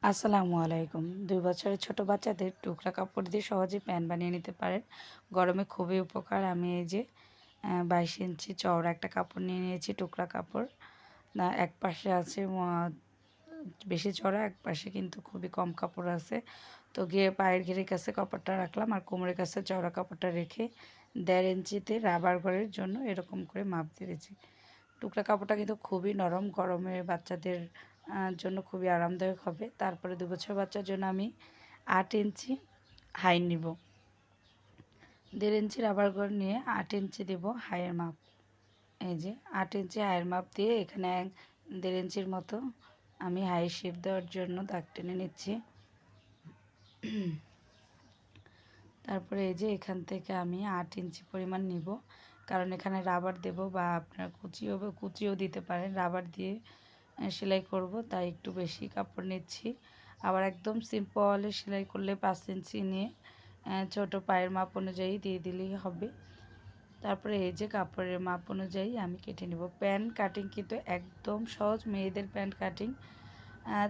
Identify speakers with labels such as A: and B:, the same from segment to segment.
A: আসসালামু আলাইকুম। ২ বছরের ছোট বাচ্চাদের টুকরা কাপড় দিয়ে সহজেই প্যান্ট বানিয়ে নিতে পারেন। গরমে খুবই উপকার। আমি এই যে ২২ ইঞ্চি চওড়া একটা কাপড় নিয়ে নিয়েছি, টুকরা কাপড়। এক পাশে আছে বেশি চওড়া, এক পাশে কিন্তু খুবই কম কাপড় আছে। তো পায়ের ঘেরের কাছে কাপড়টা রাখলাম আর কোমরের কাছে চওড়া কাপড়টা রেখে ১.৫ ইঞ্চিতে রাবার ঘরের জন্য এরকম করে মাপ দিয়ে দিয়েছি। টুকরা কাপড়টা কিন্তু খুবই নরম, গরমে বাচ্চাদের জন্য খুবই আরামদায়ক হবে। তারপরে ২ বছর বাচ্চার জন্য আমি ৮ ইঞ্চি হাই নিব। ১.৫ ইঞ্চি রাবার ঘর নিয়ে ৮ ইঞ্চি দেব হাইয়ের মাপ। এই যে ৮ ইঞ্চি হাইয়ের মাপ দিয়ে এখানে ১.৫ ইঞ্চির মতো আমি হাই শেপ দেওয়ার জন্য দাগ টেনে নিচ্ছি। তারপরে এই যে এখান থেকে আমি ৮ ইঞ্চি পরিমাণ নিব, কারণ এখানে রাবার দেব বা আপনার কুচিও দিতে পারেন। রাবার দিয়ে সেলাই করব, তাই একটু বেশি কাপড় নিচ্ছি। আবার একদম সিম্পলে সেলাই করলে ৫ ইঞ্চি নিয়ে ছোট পায়ের মাপ অনুযায়ী দিয়ে দিলেই হবে। তারপরে এই যে কাপড়ের মাপ অনুযায়ী আমি কেটে নেব। প্যান্ট কাটিং কিন্তু একদম সহজ, মেয়েদের প্যান্ট কাটিং।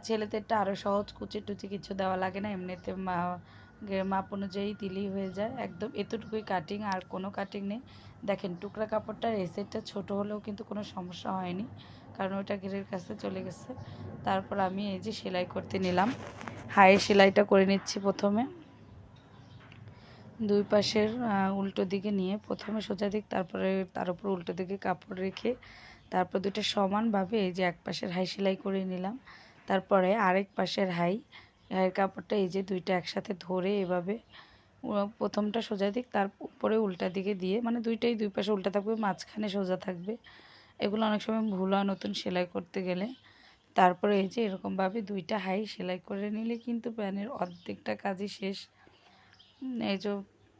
A: ছেলেদেরটা আরও সহজ, কুচি টুচি কিছু দেওয়া লাগে না, এমনিতে মাপ অনুযায়ী দিলেই হয়ে যায়। একদম এতটুকুই কাটিং, আর কোনো কাটিং নেই। দেখেন টুকরা কাপড়টার এই সাইডটা ছোটো হলেও কিন্তু কোনো সমস্যা হয়নি, কারণ ওটা ঘেরের কাছে চলে গেছে। তারপর আমি এই যে সেলাই করতে নিলাম। হাইয়ের সেলাইটা করে নিচ্ছি প্রথমে। দুই পাশের উল্টো দিকে নিয়ে প্রথমে সোজা দিক, তারপরে তার উপর উল্টো দিকে কাপড় রেখে তারপর দুটো সমানভাবে এই যে এক পাশের হাই সেলাই করে নিলাম। তারপরে আরেক পাশের হাইয়ের কাপড়টা এই যে দুইটা একসাথে ধরে এভাবে প্রথমটা সোজা দিক, তার উপরে উল্টা দিকে দিয়ে, মানে দুইটাই দুই পাশে উল্টা থাকবে, মাঝখানে সোজা থাকবে। এগুলো অনেক সময় ভুল হয় নতুন সেলাই করতে গেলে। তারপরে এই যে এরকমভাবে দুইটা হাই সেলাই করে নিলে কিন্তু প্যান্টের অর্ধেকটা কাজই শেষ। এই যে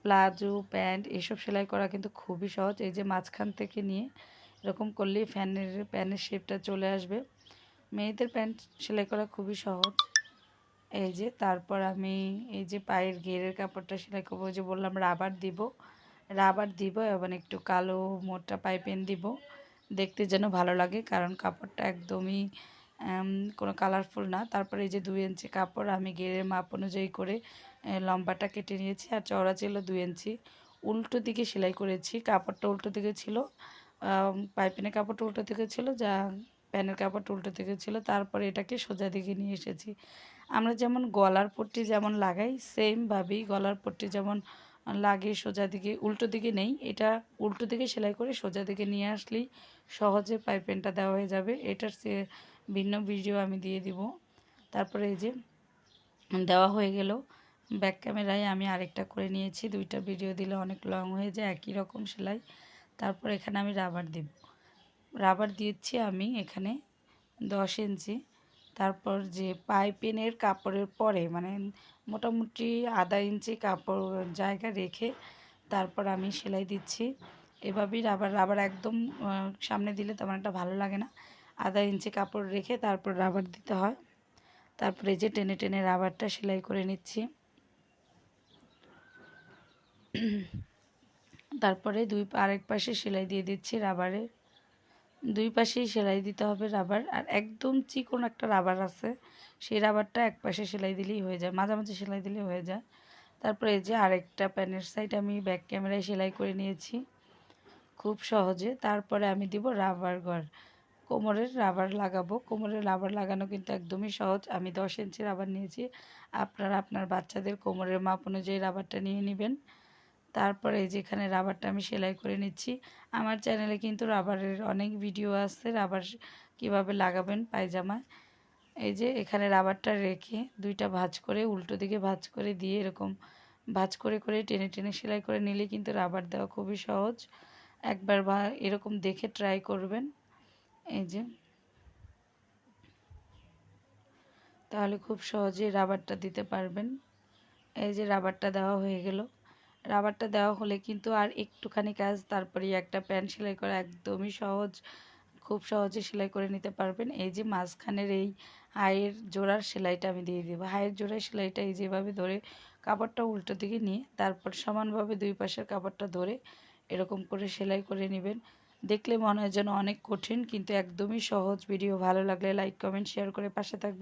A: প্লাজো, প্যান্ট এসব সেলাই করা কিন্তু খুবই সহজ। এই যে মাঝখান থেকে নিয়ে এরকম করলেই প্যানের শেপটা চলে আসবে। মেয়েদের প্যান্ট সেলাই করা খুবই সহজ। এই যে তারপর আমি এই যে পায়ের ঘেরের কাপড়টা সেলাই করবো, যে বললাম রাবার দিব এবং একটু কালো মোটা পাইপিং দিব, দেখতে যেন ভালো লাগে, কারণ কাপড়টা একদমই কোনো কালারফুল না। তারপরে এই যে ২ ইঞ্চি কাপড় আমি ঘেরের মাপ অনুযায়ী করে লম্বাটা কেটে নিয়েছি, আর চওড়া ছিল ২ ইঞ্চি। উল্টো দিকে সেলাই করেছি, কাপড়টা উল্টো দিকে ছিল, পাইপিনের কাপড়টা উল্টো দিকে ছিল, যা প্যানের কাপড়টা উল্টো দিকে ছিল। তারপরে এটাকে সোজা দিকে নিয়ে এসেছি। আমরা যেমন গলার পট্টি যেমন লাগাই, সেমভাবেই গলার পট্টি যেমন লাগে সোজা দিকে, উল্টো দিকে নেই, এটা উল্টো দিকে সেলাই করে সোজা দিকে নিয়ে আসলেই সহজে পাইপিংটা দেওয়া হয়ে যাবে। এটার ভিন্ন ভিডিও আমি দিয়ে দিব। তারপরে এই যে দেওয়া হয়ে গেল, ব্যাক ক্যামেরায় আমি আরেকটা করে নিয়েছি, দুইটা ভিডিও দিলে অনেক লং হয়ে যায় একই রকম সেলাই। তারপর এখানে আমি রাবার দিচ্ছি আমি এখানে 10 ইঞ্চি। তারপর যে পাইপিনের কাপড়ের পরে মানে মোটামুটি আধা ইঞ্চি কাপড় জায়গা রেখে তারপর আমি সেলাই দিচ্ছি। এভাবেই রাবার একদম সামনে দিলে তেমন একটা ভালো লাগে না, আধা ইঞ্চি কাপড় রেখে তারপর রাবার দিতে হয়। তারপরে যে টেনে টেনে রাবারটা সেলাই করে নিচ্ছি। তারপরে আরেক পাশে সেলাই দিয়ে দিচ্ছি রাবারের। দুই পাশেই সেলাই দিতে হবে রাবার, আর একদম চিকন একটা রাবার আছে, সেই রাবারটা এক পাশে সেলাই দিলেই হয়ে যায়, মাঝামাঝি সেলাই দিলেই হয়ে যায়। তারপরে এই যে আরেকটা প্যানের সাইড আমি ব্যাক ক্যামেরায় সেলাই করে নিয়েছি খুব সহজে। তারপরে আমি দিব রাবার ঘর, কোমরের রাবার লাগাবো। কোমরের রাবার লাগানো কিন্তু একদমই সহজ। আমি 10 ইঞ্চি রাবার নিয়েছি, আপনারা আপনার বাচ্চাদের কোমরের মাপ অনুযায়ী রাবারটা নিয়ে নেবেন। তারপরে যেখানে রাবারটা আমি সেলাই করে নিচ্ছি। আমার চ্যানেলে কিন্তু রাবারের অনেক ভিডিও আছে, রাবার কিভাবে লাগাবেন পায়জামায়। এই যে এখানে রাবারটা রেখে দুইটা ভাঁজ করে উল্টো দিকে ভাঁজ করে দিয়ে এরকম ভাঁজ করে করে টেনে টেনে সেলাই করে নিলে কিন্তু রাবার দেওয়া খুবই সহজ। একবার এরকম দেখে ট্রাই করবেন। এই যে তাহলে খুব সহজেই রাবারটা দিতে পারবেন। এই যে রাবারটা দেওয়া হয়ে গেল। রাবারটা দেওয়া হলে কিন্তু আর একটুখানি কাজ, তারপরেই একটা প্যান্ট সেলাই করা একদমই সহজ, খুব সহজে সেলাই করে নিতে পারবেন। এই যে মাঝখানের এই হাইয়ের জোড়ার সেলাইটা আমি দিয়ে দেবো। হাইয়ের জোড়ার সেলাইটা এই যেভাবে ধরে কাপড়টা উল্টো দিকে নিয়ে তারপর সমানভাবে দুই পাশের কাপড়টা ধরে এরকম করে সেলাই করে নেবেন। দেখলে মনে হয় যেন অনেক কঠিন, কিন্তু একদমই সহজ। ভিডিও ভালো লাগলে লাইক কমেন্ট শেয়ার করে পাশে থাকবেন।